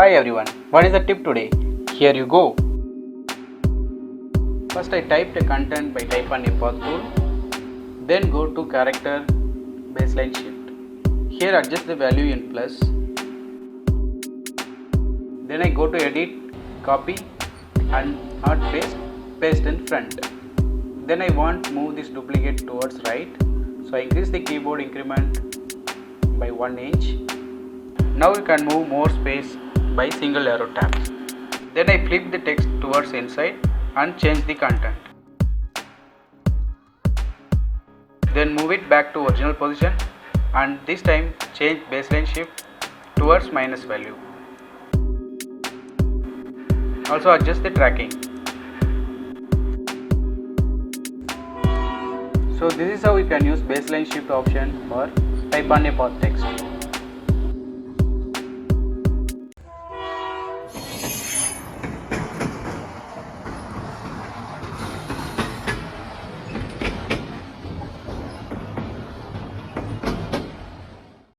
Hi everyone, what is the tip today? Here you go. First I type the content by type on a path tool. Then go to character baseline shift. Here adjust the value in plus. Then I go to edit, copy and hard paste in front. Then I want to move this duplicate towards right. So I increase the keyboard increment by 1 inch. Now you can move more space by single arrow tap. Then I flip the text towards inside and change the content. Then move it back to original position and this time change baseline shift towards minus value. Also adjust the tracking. So this is how you can use baseline shift option for type on a path text.